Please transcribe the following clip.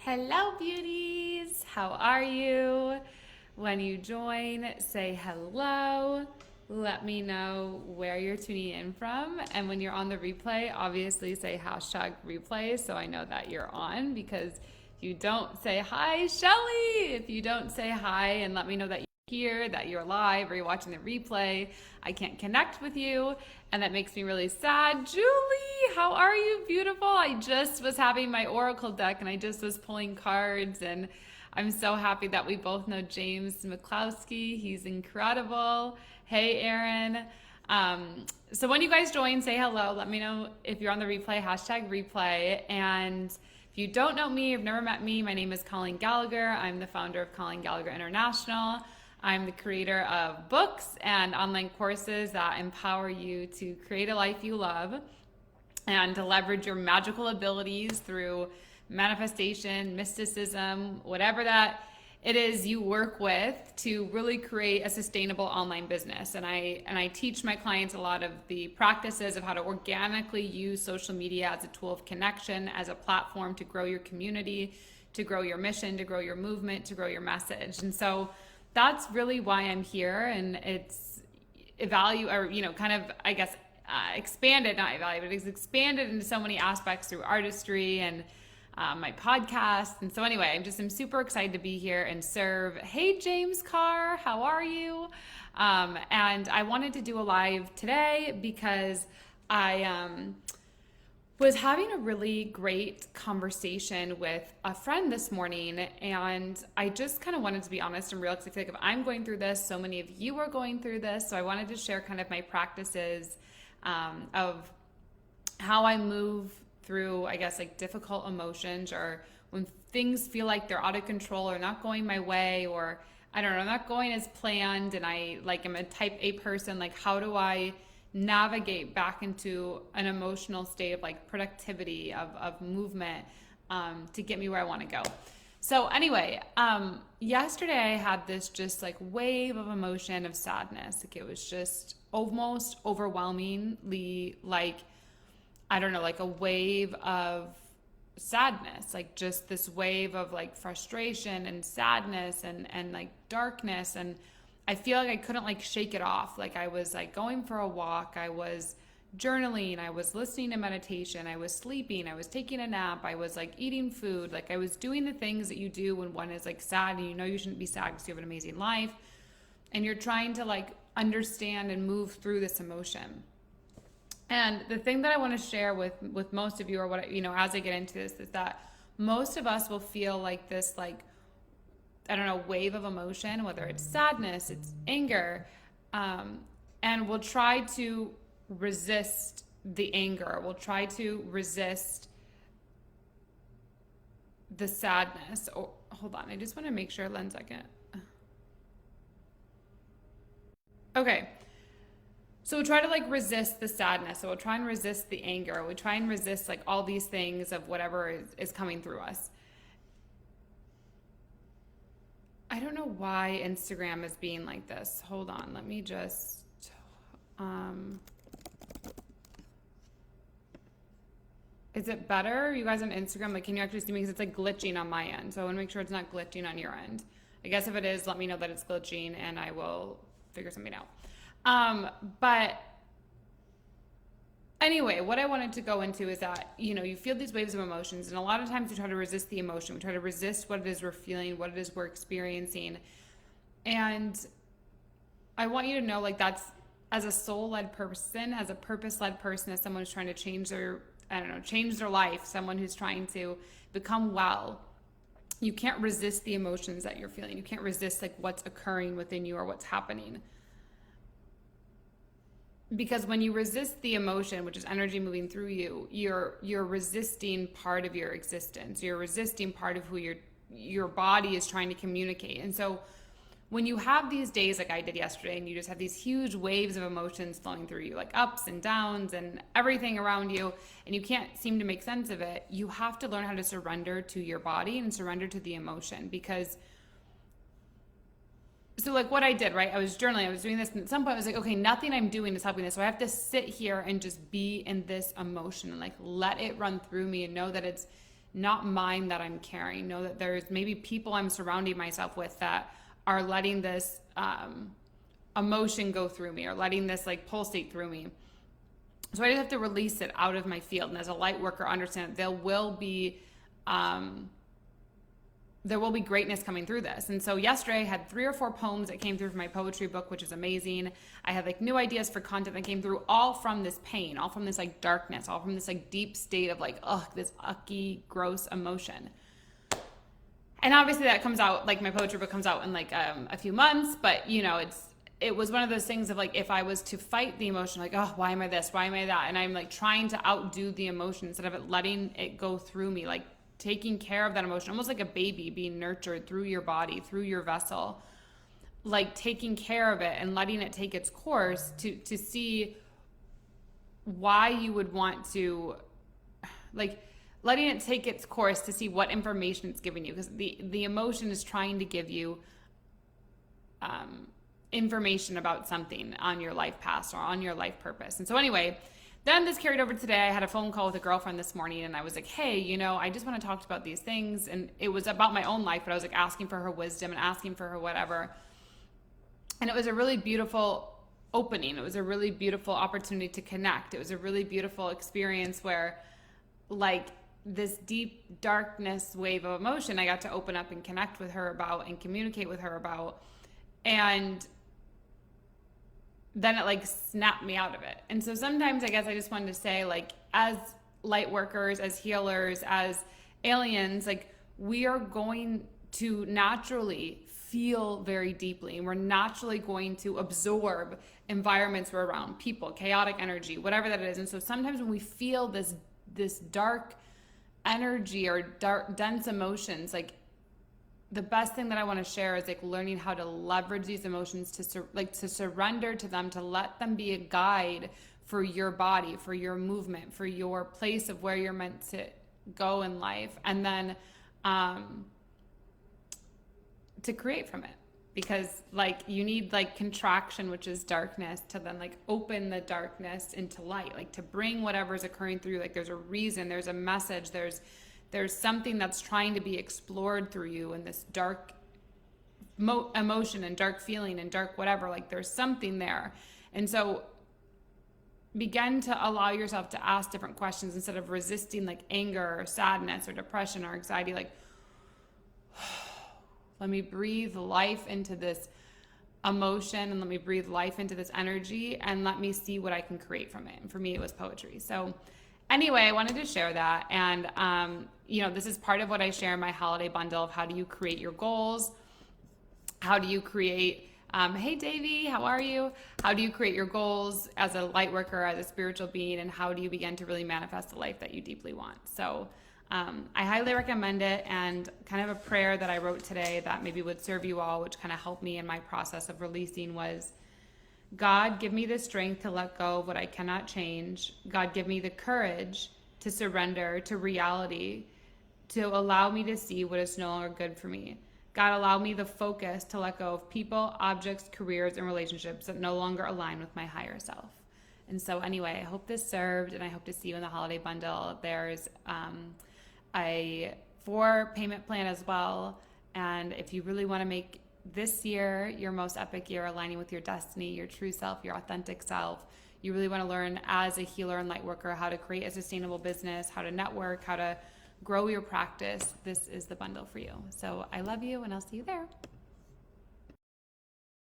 Hello, beauties. How are you? When you join, say hello. Let me know where you're tuning in from. And when you're on the replay, obviously say hashtag replay so I know that you're on, because if you don't say hi, Shelly, if you don't say hi and let me know that you're here, that you're live, or you're watching the replay, I can't connect with you. And that makes me really sad. Julie, how are you? Beautiful. I just was having my Oracle deck and I just was pulling cards, and I'm so happy that we both know James McCloskey. He's incredible. Hey, Aaron. So when you guys join, say hello. Let me know if you're on the replay, hashtag replay. And if you don't know me, you've never met me, my name is Colleen Gallagher. I'm the founder of Colleen Gallagher International. I'm the creator of books and online courses that empower you to create a life you love and to leverage your magical abilities through manifestation, mysticism, whatever that it is you work with, to really create a sustainable online business. And I teach my clients a lot of the practices of how to organically use social media as a tool of connection, as a platform to grow your community, to grow your mission, to grow your movement, to grow your message. And so that's really why I'm here. And it's expanded, not evaluate, but it's expanded into so many aspects through artistry and my podcast. And so anyway, I'm super excited to be here and serve. Hey, James Carr, how are you? And I wanted to do a live today because I was having a really great conversation with a friend this morning, and I just kind of wanted to be honest and real, because I feel like if I'm going through this, so many of you are going through this. So I wanted to share kind of my practices of how I move through, I guess, like difficult emotions, or when things feel like they're out of control or not going my way, or I don't know, not going as planned, and I'm a type A person. Like, how do I navigate back into an emotional state of like productivity, of movement, to get me where I want to go? So anyway, yesterday I had this just like wave of emotion of sadness. Like, it was just almost overwhelmingly, like, I don't know, like a wave of sadness, like just this wave of like frustration and sadness and like darkness. And I feel like I couldn't like shake it off. Like, I was like going for a walk, I was journaling, I was listening to meditation, I was sleeping, I was taking a nap, I was like eating food. Like, I was doing the things that you do when one is like sad and you know you shouldn't be sad because you have an amazing life. And you're trying to like understand and move through this emotion. And the thing that I want to share with most of you, or what, as I get into this, is that most of us will feel like this, like, I don't know, wave of emotion, whether it's sadness, it's anger, and we'll try to resist the anger. We'll try to resist the sadness. Oh, hold on. I just want to make sure, 1 second. Okay. So we'll try to like resist the sadness. So we'll try and resist the anger. We try and resist like all these things of whatever is coming through us. I don't know why Instagram is being like this. Hold on. Let me just, is it better? You guys on Instagram, like, can you actually see me? Because it's like glitching on my end. So I want to make sure it's not glitching on your end. I guess if it is, let me know that it's glitching and I will figure something out. But anyway, what I wanted to go into is that, you feel these waves of emotions, and a lot of times we try to resist the emotion. We try to resist what it is we're feeling, what it is we're experiencing. And I want you to know, like, that's, as a soul-led person, as a purpose-led person, as someone who's trying to change their life, someone who's trying to become well, you can't resist the emotions that you're feeling. You can't resist like what's occurring within you or what's happening. Because when you resist the emotion, which is energy moving through you, you're resisting part of your existence. You're resisting part of who your body is trying to communicate. And so when you have these days like I did yesterday, and you just have these huge waves of emotions flowing through you, like ups and downs and everything around you, and you can't seem to make sense of it, you have to learn how to surrender to your body and surrender to the emotion. Because so like what I did, right? I was journaling, I was doing this, and at some point I was like, okay, nothing I'm doing is helping this. So I have to sit here and just be in this emotion and like let it run through me and know that it's not mine that I'm carrying. Know that there's maybe people I'm surrounding myself with that are letting this emotion go through me, or letting this like pulsate through me. So I just have to release it out of my field. And as a light worker, understand that there will be greatness coming through this. And so yesterday I had 3 or 4 poems that came through from my poetry book, which is amazing. I had like new ideas for content that came through, all from this pain, all from this like darkness, all from this like deep state of like, this ucky, gross emotion. And obviously that comes out, like my poetry book comes out in like a few months, but you know, it was one of those things of like, if I was to fight the emotion, like, why am I this? Why am I that? And I'm like trying to outdo the emotion instead of it letting it go through me, like taking care of that emotion, almost like a baby being nurtured through your body, through your vessel, like taking care of it and letting it take its course to see why you would want to, like letting it take its course to see what information it's giving you, because the emotion is trying to give you information about something on your life path or on your life purpose. And so anyway, then this carried over today. I had a phone call with a girlfriend this morning, and I was like, hey, you know, I just want to talk about these things. And it was about my own life, but I was like asking for her wisdom and asking for her whatever. And it was a really beautiful opening. It was a really beautiful opportunity to connect. It was a really beautiful experience where like this deep darkness wave of emotion I got to open up and connect with her about and communicate with her about. And then it like snapped me out of it. And so sometimes I guess I just wanted to say, like, as light workers, as healers, as aliens, like we are going to naturally feel very deeply, and we're naturally going to absorb environments we're around, people, chaotic energy, whatever that is. And so sometimes when we feel this dark energy or dark, dense emotions, like the best thing that I want to share is like learning how to leverage these emotions to surrender to them, to let them be a guide for your body, for your movement, for your place of where you're meant to go in life, and then to create from it. Because like you need like contraction, which is darkness, to then like open the darkness into light, like to bring whatever's occurring through. Like there's a reason, there's a message, there's something that's trying to be explored through you in this dark emotion and dark feeling and dark whatever. Like there's something there. And so begin to allow yourself to ask different questions instead of resisting like anger or sadness or depression or anxiety. Like, let me breathe life into this emotion, and let me breathe life into this energy, and let me see what I can create from it. And for me, it was poetry. So anyway, I wanted to share that. And, you know, this is part of what I share in my holiday bundle of how do you create your goals? How do you create, hey, Davey, how are you? How do you create your goals as a light worker, as a spiritual being? And how do you begin to really manifest the life that you deeply want? So I highly recommend it. And kind of a prayer that I wrote today that maybe would serve you all, which kind of helped me in my process of releasing, was, God, give me the strength to let go of what I cannot change. God, give me the courage to surrender to reality, to allow me to see what is no longer good for me. God, allow me the focus to let go of people, objects, careers, and relationships that no longer align with my higher self. And so anyway, I hope this served, and I hope to see you in the holiday bundle. There's a 4-payment plan as well. And if you really want to make this year your most epic year, aligning with your destiny, your true self, your authentic self, you really want to learn as a healer and light worker how to create a sustainable business, how to network, how to grow your practice, this is the bundle for you. So I love you, and I'll see you there.